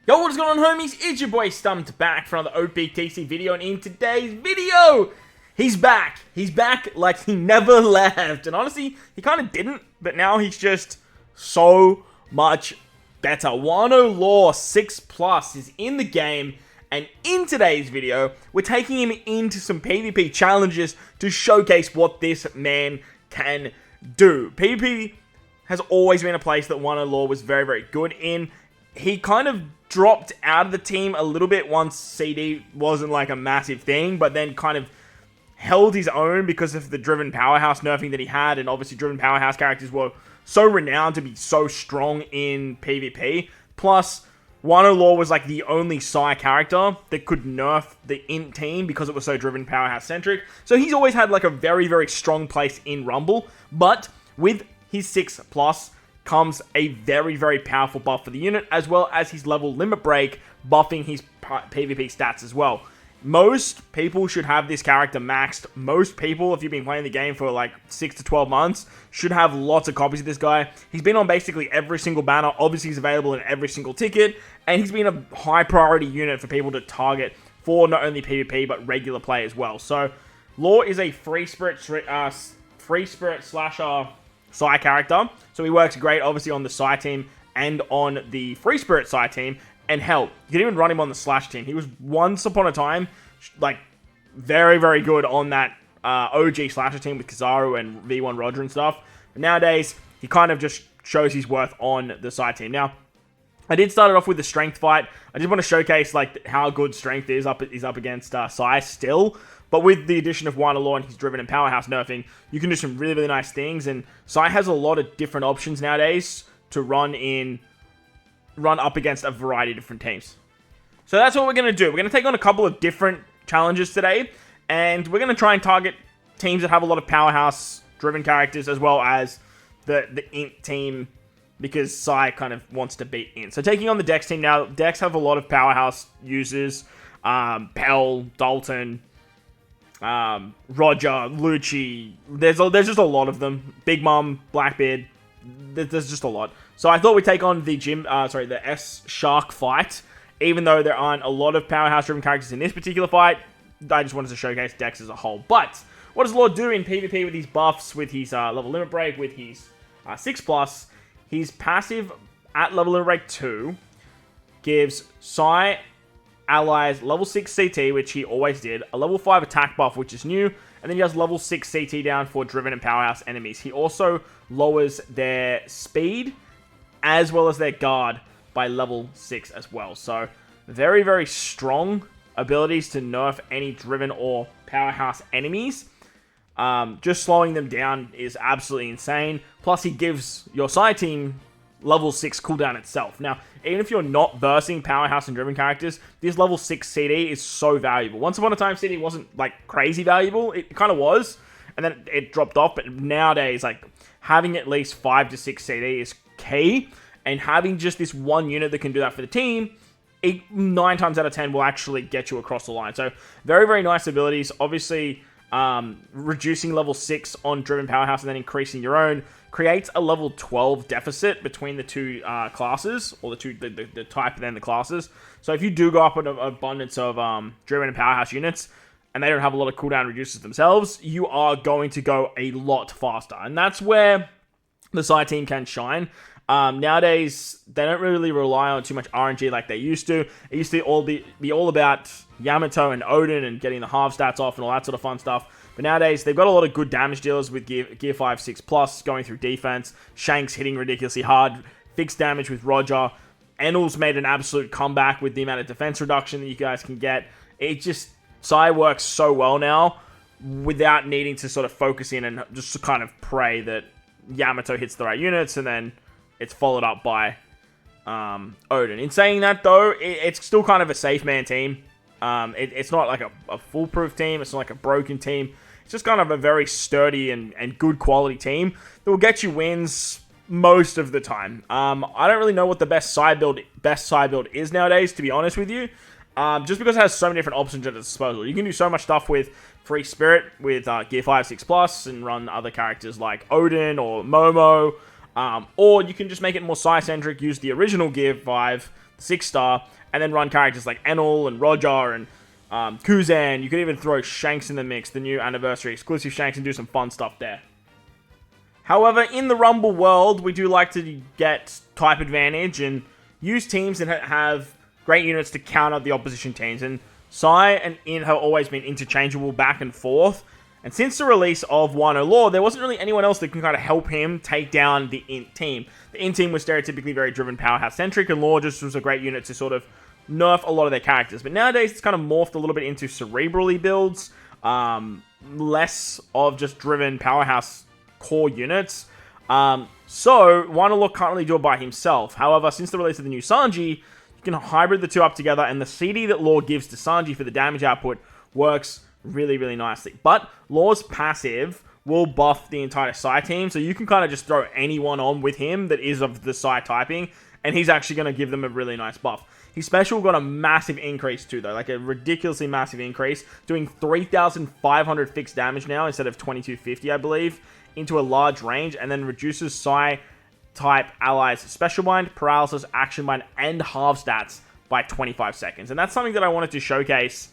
Yo, what is going on, homies? It's your boy Stumped back for another OPTC video, and in today's video, he's back. He's back like he never left. And honestly, he kind of didn't, but now he's just so much better. Wano Law 6+ is in the game, and in today's video, we're taking him into some PvP challenges to showcase what this man can do. PvP has always been a place that Wano Law was very, very good in. He kind of dropped out of the team a little bit once CD wasn't like a massive thing, but then kind of held his own because of the Driven Powerhouse nerfing that he had, and obviously Driven Powerhouse characters were so renowned to be so strong in PvP. Plus, Wano Law was like the only Psy character that could nerf the Int team because it was so Driven Powerhouse centric. So he's always had like a very, very strong place in Rumble, but with his 6+ comes a very, very powerful buff for the unit, as well as his level limit break, buffing his PvP stats as well. Most people should have this character maxed. Most people, if you've been playing the game for like 6 to 12 months, should have lots of copies of this guy. He's been on basically every single banner. Obviously, he's available in every single ticket, and he's been a high priority unit for people to target for not only PvP, but regular play as well. So, Law is a free spirit slasher Psy character, so he works great obviously on the Psy team and on the Free Spirit Psy team, and hell, you can even run him on the Slash team. He was once upon a time like very, very good on that OG Slasher team with Kizaru and V1 Roger and stuff, but nowadays he kind of just shows his worth on the Psy team. Now, I did start it off with the strength fight. I just want to showcase like how good strength is up against Psy still. But with the addition of Wano Law and his Driven and Powerhouse nerfing, you can do some really, really nice things. And Psy has a lot of different options nowadays to run up against a variety of different teams. So that's what we're going to do. We're going to take on a couple of different challenges today. And we're going to try and target teams that have a lot of Powerhouse-driven characters, as well as the Int team, because Psy kind of wants to beat Int. So taking on the Dex team now. Dex have a lot of Powerhouse users. Pell, Dalton, Roger, Lucci, there's just a lot of them. Big Mom, Blackbeard, there's just a lot. So I thought we'd take on the S-Shark fight, even though there aren't a lot of Powerhouse-driven characters in this particular fight. I just wanted to showcase Dex as a whole. But what does Law do in PvP with his buffs, with his level limit break, with his 6+? His passive at level limit break 2 gives Psy allies level 6 CT, which he always did, a level 5 attack buff, which is new, and then he has level 6 CT down for Driven and Powerhouse enemies. He also lowers their speed as well as their guard by level 6 as well. So very, very strong abilities to nerf any Driven or Powerhouse enemies. Just slowing them down is absolutely insane. Plus, he gives your Psy team level 6 cooldown itself. Now, even if you're not versing Powerhouse and Driven characters, this level 6 CD is so valuable. Once upon a time, CD wasn't like crazy valuable. It kind of was, and then it dropped off. But nowadays, like having at least 5 to 6 CD is key, and having just this one unit that can do that for the team, 9 times out of 10 will actually get you across the line. So very, very nice abilities. Obviously, reducing level 6 on Driven Powerhouse and then increasing your own creates a level 12 deficit between the two classes, or the type and then the classes. So if you do go up an abundance of Driven and Powerhouse units, and they don't have a lot of cooldown reducers themselves, you are going to go a lot faster. And that's where the Psy team can shine. Nowadays, they don't really rely on too much RNG like they used to. It used to be all about Yamato and Odin and getting the half stats off and all that sort of fun stuff. But nowadays, they've got a lot of good damage dealers with Gear 5, 6+, going through defense. Shanks hitting ridiculously hard. Fixed damage with Roger. Enel's made an absolute comeback with the amount of defense reduction that you guys can get. It just, Psy works so well now without needing to sort of focus in and just to kind of pray that Yamato hits the right units, and then it's followed up by Odin. In saying that, though, it's still kind of a safe man team. It's not like a foolproof team. It's not like a broken team. It's just kind of a very sturdy and good quality team that will get you wins most of the time. I don't really know what the best side build is nowadays, to be honest with you. Just because it has so many different options at its disposal. You can do so much stuff with Free Spirit, with Gear 5, 6+, and run other characters like Odin or Momo. Or you can just make it more Psy-centric, use the original Gear 5, 6-star, and then run characters like Enel and Roger and Kuzan. You could even throw Shanks in the mix, the new anniversary exclusive Shanks, and do some fun stuff there. However, in the Rumble world, we do like to get type advantage and use teams that have great units to counter the opposition teams. And Psy and In have always been interchangeable back and forth. And since the release of Wano Law, there wasn't really anyone else that can kind of help him take down the Int team. The Int team was stereotypically very driven powerhouse-centric, and Law just was a great unit to sort of nerf a lot of their characters. But nowadays, it's kind of morphed a little bit into cerebrally builds, less of just driven powerhouse core units. So, Wano Law can't really do it by himself. However, since the release of the new Sanji, you can hybrid the two up together, and the CD that Law gives to Sanji for the damage output works really, really nicely. But Law's passive will buff the entire Psy team, so you can kind of just throw anyone on with him that is of the Psy typing, and he's actually going to give them a really nice buff. His special got a massive increase too, though, like a ridiculously massive increase, doing 3,500 fixed damage now instead of 2,250, I believe, into a large range, and then reduces Psy type allies special bind, paralysis, action bind, and halve stats by 25 seconds. And that's something that I wanted to showcase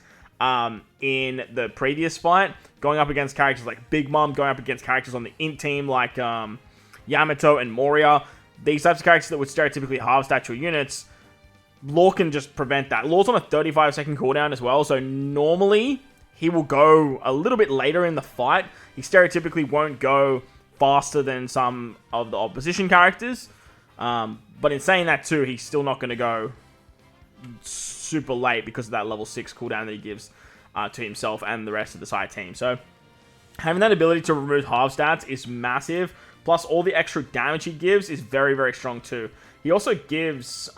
in the previous fight, going up against characters like Big Mom, going up against characters on the Int team like Yamato and Moria. These types of characters that would stereotypically halve stat your units, Law can just prevent that. Law's on a 35-second cooldown as well, so normally he will go a little bit later in the fight. He stereotypically won't go faster than some of the opposition characters, but in saying that too, he's still not going to go super late because of that level 6 cooldown that he gives to himself and the rest of the side team. So having that ability to remove halve stats is massive, plus all the extra damage he gives is very, very strong too. He also gives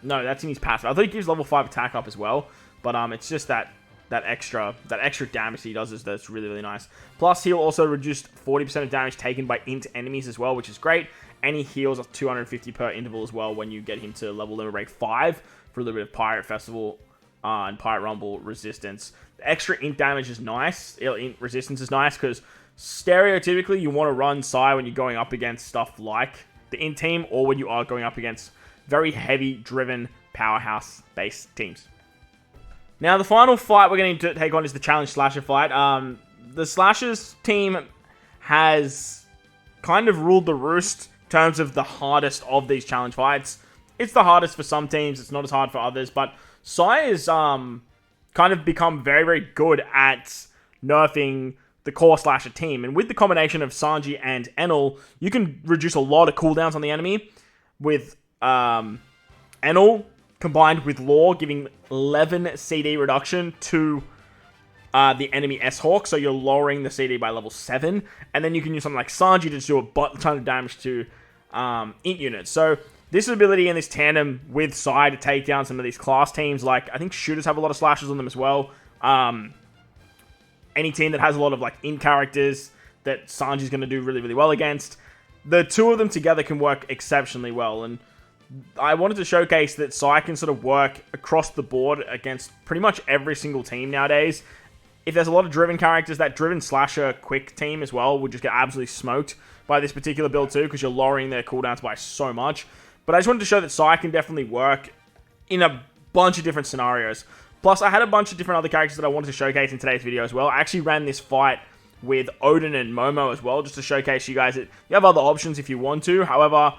no, that's in his passive. I thought he gives level 5 attack up as well, but it's just that extra damage he does that's really, really nice. Plus he'll also reduce 40% of damage taken by Int enemies as well, which is great. And he heals 250 per interval as well when you get him to level limit break 5 for a little bit of Pirate Festival and Pirate Rumble resistance. The extra Int damage is nice. Int resistance is nice because stereotypically you want to run Psy when you're going up against stuff like the Int team, or when you are going up against very heavy driven powerhouse based teams. Now the final fight we're going to take on is the Challenge Slasher fight. The Slashers team has kind of ruled the roost in terms of the hardest of these challenge fights. It's the hardest for some teams, it's not as hard for others, but Psy has kind of become very, very good at nerfing the core Slasher team. And with the combination of Sanji and Enel, you can reduce a lot of cooldowns on the enemy, with Enel combined with Law giving 11 CD reduction to the enemy S-Hawk, so you're lowering the CD by level 7, and then you can use something like Sanji to just do a ton of damage to Int units. So this ability and this tandem with Psy to take down some of these class teams, like I think Shooters have a lot of slashers on them as well. Any team that has a lot of like Int characters that Sanji's going to do really, really well against, the two of them together can work exceptionally well. And I wanted to showcase that Psy can sort of work across the board against pretty much every single team nowadays. If there's a lot of driven characters, that driven slasher quick team as well would just get absolutely smoked by this particular build too, because you're lowering their cooldowns by so much. But I just wanted to show that Psy can definitely work in a bunch of different scenarios. Plus, I had a bunch of different other characters that I wanted to showcase in today's video as well. I actually ran this fight with Odin and Momo as well, just to showcase you guys that you have other options if you want to. However,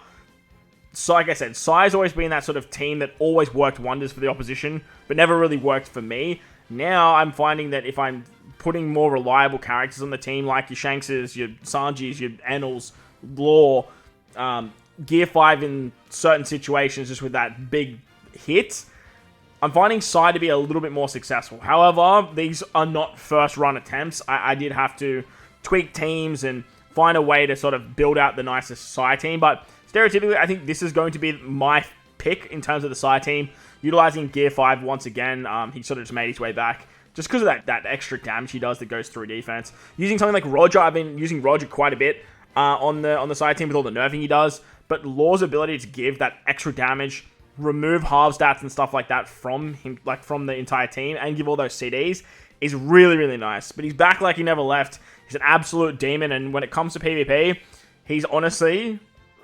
so like I said, Psy's always been that sort of team that always worked wonders for the opposition, but never really worked for me. Now I'm finding that if I'm putting more reliable characters on the team, like your Shankses, your Sanjis, your Enels, Law, Gear 5 in certain situations, just with that big hit, I'm finding Psy to be a little bit more successful. However, these are not first run attempts. I did have to tweak teams and find a way to sort of build out the nicest Psy team, but stereotypically, I think this is going to be my pick in terms of the Psy team. Utilizing Gear 5 once again, he sort of just made his way back, just because of that extra damage he does that goes through defense. Using something like Roger, I've been using Roger quite a bit on the Psy team with all the nerfing he does, but Law's ability to give that extra damage, remove halve stats and stuff like that from him, like from the entire team, and give all those CDs is really, really nice. But he's back like he never left. He's an absolute demon, and when it comes to PvP, He's honestly,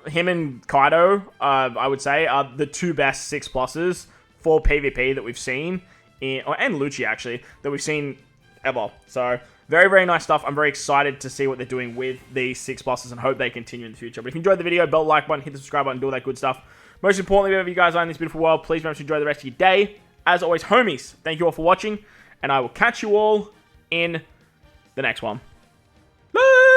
him and Kaido, I would say, are the two best 6+ers for PvP that we've seen, and Lucci actually, that we've seen ever. So, very, very nice stuff. I'm very excited to see what they're doing with these 6+ers and hope they continue in the future. But if you enjoyed the video, bell like button, hit the subscribe button, do all that good stuff. Most importantly, wherever you guys are in this beautiful world, please remember to enjoy the rest of your day. As always, homies, thank you all for watching, and I will catch you all in the next one. Bye!